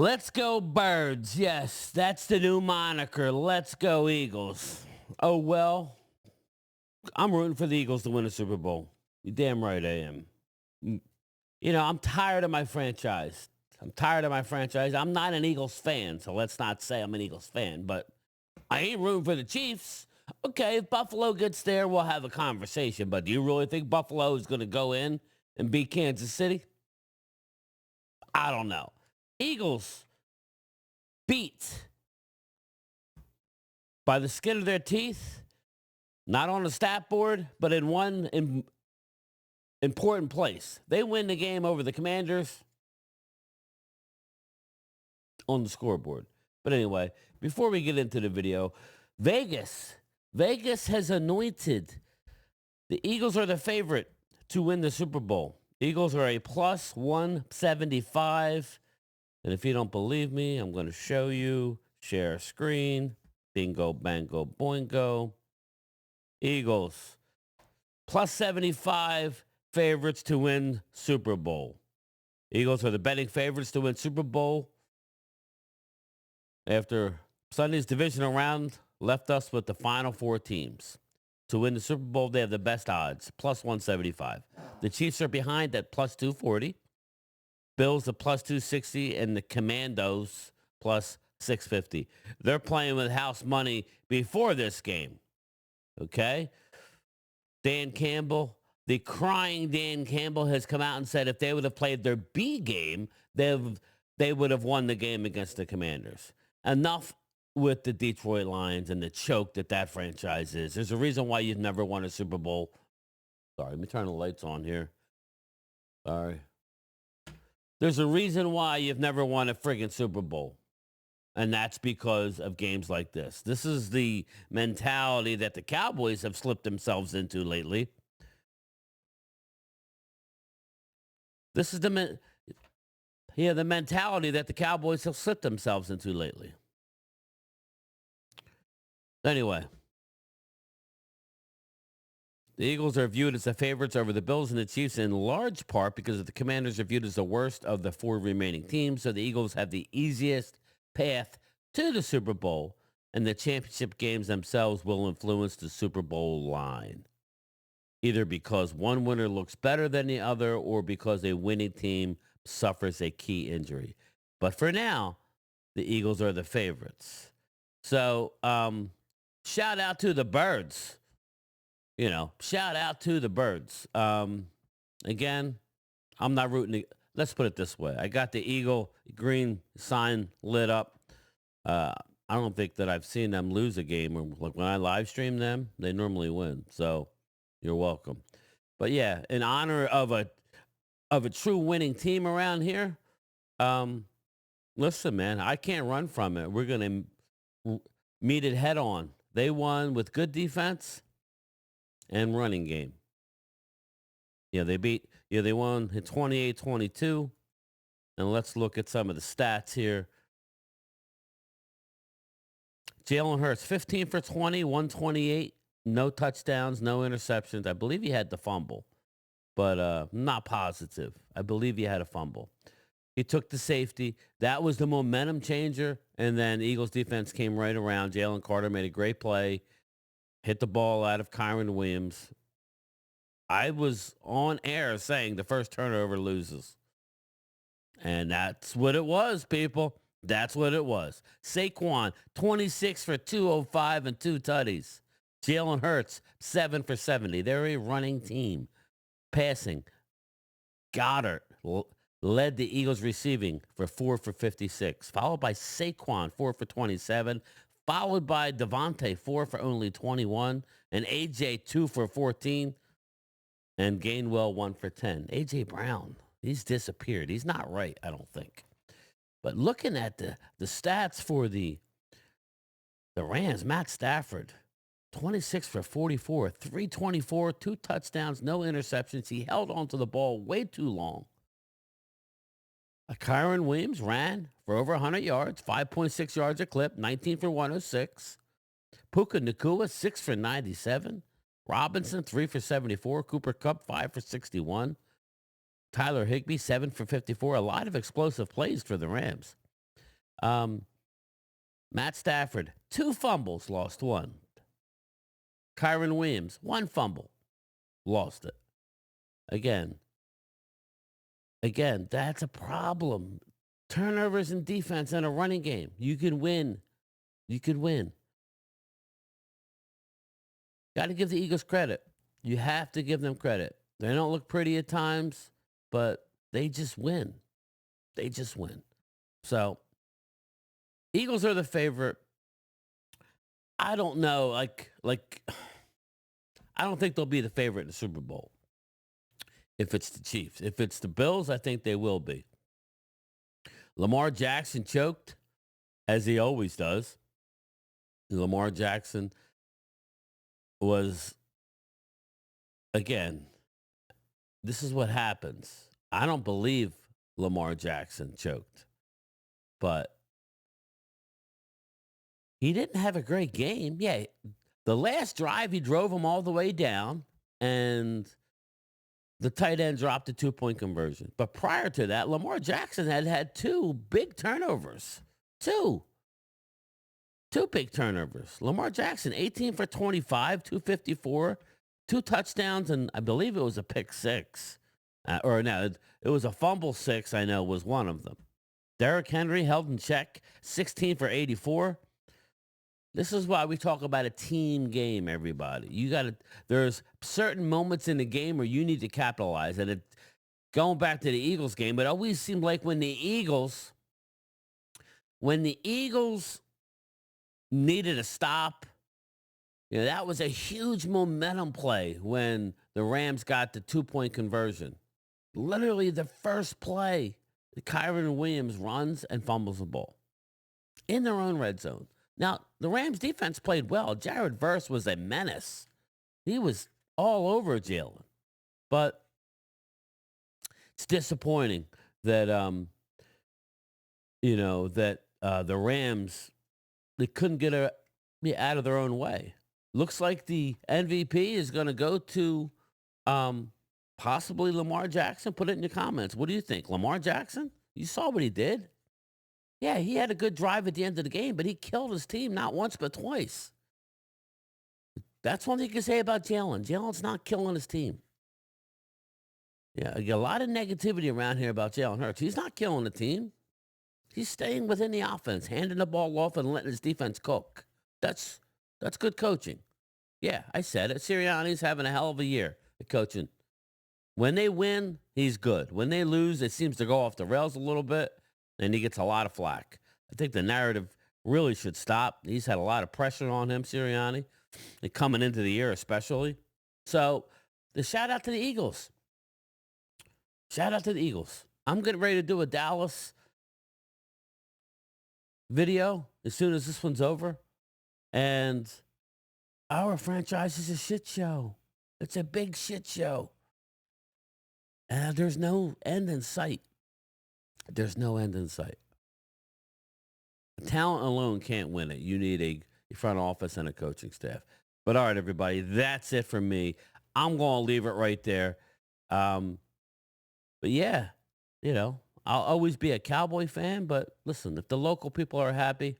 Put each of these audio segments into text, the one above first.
Let's go Birds. Yes, that's the new moniker. Let's go Eagles. Oh, well, I'm rooting for the Eagles to win a Super Bowl. You're damn right I am. I'm tired of my franchise. I'm not an Eagles fan, so let's not say I'm an Eagles fan, but I ain't rooting for the Chiefs. Okay, if Buffalo gets there, we'll have a conversation, but do you really think Buffalo is going to go in and beat Kansas City? I don't know. Eagles beat by the skin of their teeth, not on the stat board, but in one important place. They win the game over the Commanders on the scoreboard. But anyway, before we get into the video, Vegas has anointed the Eagles are the favorite to win the Super Bowl. Eagles are a plus 175. And if you don't believe me, I'm going to show you. Share screen. Bingo, bango, boingo. Eagles, plus 75 favorites to win Super Bowl. Eagles are the betting favorites to win Super Bowl. After Sunday's divisional round left us with the final four teams. To win the Super Bowl, they have the best odds, plus 175. The Chiefs are behind at plus 240. Bills at plus 260, and the Commandos plus 650. They're playing with house money before this game. Okay? Dan Campbell, the crying Dan Campbell, has come out and said if they would have played their B game, they would have won the game against the Commanders. Enough with the Detroit Lions and the choke that franchise is. There's a reason why you've never won a Super Bowl. Sorry, let me turn the lights on here. Sorry. There's a reason why you've never won a friggin' Super Bowl. And that's because of games like this. This is the mentality that the Cowboys have slipped themselves into lately. This is the mentality that the Cowboys have slipped themselves into lately. Anyway, the Eagles are viewed as the favorites over the Bills and the Chiefs in large part because the Commanders are viewed as the worst of the four remaining teams. So the Eagles have the easiest path to the Super Bowl, and the championship games themselves will influence the Super Bowl line, either because one winner looks better than the other or because a winning team suffers a key injury. But for now, the Eagles are the favorites. So, shout out to the Birds. Shout out to the Birds. Again, I'm not rooting. Let's put it this way. I got the Eagle green sign lit up. I don't think that I've seen them lose a game. Like when I live stream them, they normally win. So you're welcome. But yeah, in honor of a true winning team around here, listen, man, I can't run from it. We're going to meet it head on. They won with good defense and running game. They won at 28-22. And let's look at some of the stats here. Jalen Hurts, 15 for 20, 128, no touchdowns, no interceptions. I believe he had the fumble, but not positive. I believe he had a fumble. He took the safety. That was the momentum changer. And then Eagles defense came right around. Jalen Carter made a great play, hit the ball out of Kyron Williams. I was on air saying the first turnover loses. And that's what it was, people. That's what it was. Saquon, 26 for 205 and 2 tutties. Jalen Hurts, 7 for 70. They're a running team. Passing. Goddard led the Eagles receiving for 4 for 56. Followed by Saquon, 4 for 27. Followed by Devontae, 4 for only 21. And AJ, 2 for 14. And Gainwell, 1 for 10. AJ Brown, he's disappeared. He's not right, I don't think. But looking at the stats for the Rams, Matt Stafford, 26 for 44, 324, 2 touchdowns, no interceptions. He held onto the ball way too long. Kyron Williams ran for over 100 yards, 5.6 yards a clip, 19 for 106. Puka Nacua, 6 for 97. Robinson, 3 for 74. Cooper Kupp, 5 for 61. Tyler Higbee, 7 for 54. A lot of explosive plays for the Rams. Matt Stafford, 2 fumbles, lost 1. Kyron Williams, 1 fumble, lost it. Again, that's a problem. Turnovers in defense and a running game. You can win. You could win. Got to give the Eagles credit. You have to give them credit. They don't look pretty at times, but they just win. They just win. So, Eagles are the favorite. I don't know. Like, I don't think they'll be the favorite in the Super Bowl. If it's the Chiefs. If it's the Bills, I think they will be. Lamar Jackson choked, as he always does. Lamar Jackson was, again, this is what happens. I don't believe Lamar Jackson choked, but he didn't have a great game. Yeah, the last drive, he drove him all the way down, and the tight end dropped a 2-point conversion. But prior to that, Lamar Jackson had 2 big turnovers. 2 big turnovers. Lamar Jackson, 18 for 25, 254, 2 touchdowns, and I believe it was a pick 6. It was a fumble 6, I know, was one of them. Derrick Henry held in check, 16 for 84. This is why we talk about a team game, everybody. There's certain moments in the game where you need to capitalize. And going back to the Eagles game, it always seemed like when the Eagles needed a stop, that was a huge momentum play when the Rams got the 2-point conversion. Literally the first play, Kyron Williams runs and fumbles the ball in their own red zone. Now, the Rams defense played well. Jared Verse was a menace. He was all over Jalen. But it's disappointing that, the Rams, they couldn't get out of their own way. Looks like the MVP is going to go to possibly Lamar Jackson. Put it in your comments. What do you think? Lamar Jackson? You saw what he did. Yeah, he had a good drive at the end of the game, but he killed his team not once but twice. That's one thing you can say about Jalen. Jalen's not killing his team. Yeah, I get a lot of negativity around here about Jalen Hurts. He's not killing the team. He's staying within the offense, handing the ball off and letting his defense cook. That's good coaching. Yeah, I said it. Sirianni's having a hell of a year at coaching. When they win, he's good. When they lose, it seems to go off the rails a little bit. And he gets a lot of flack. I think the narrative really should stop. He's had a lot of pressure on him, Sirianni, and coming into the year especially. So, the shout out to the Eagles. Shout out to the Eagles. I'm getting ready to do a Dallas video as soon as this one's over. And our franchise is a shit show. It's a big shit show. And there's no end in sight. There's no end in sight. Talent alone can't win it. You need a front office and a coaching staff. But all right, everybody, that's it for me. I'm going to leave it right there. But yeah, I'll always be a Cowboy fan. But listen, if the local people are happy,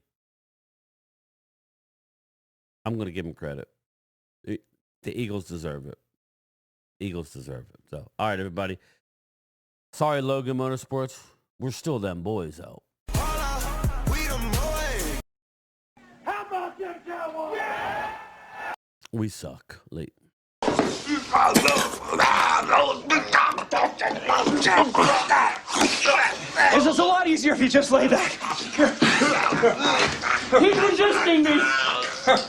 I'm going to give them credit. The Eagles deserve it. Eagles deserve it. So, all right, everybody. Sorry, Logan Motorsports. We're still them boys, though. We suck. Late. It's just a lot easier if you just lay back. He's resisting me. Pills.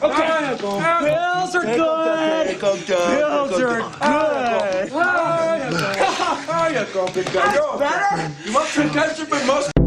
Okay. Pills are good. Pills are good. There you go, big guy. That's better. You want some ketchup and mustard?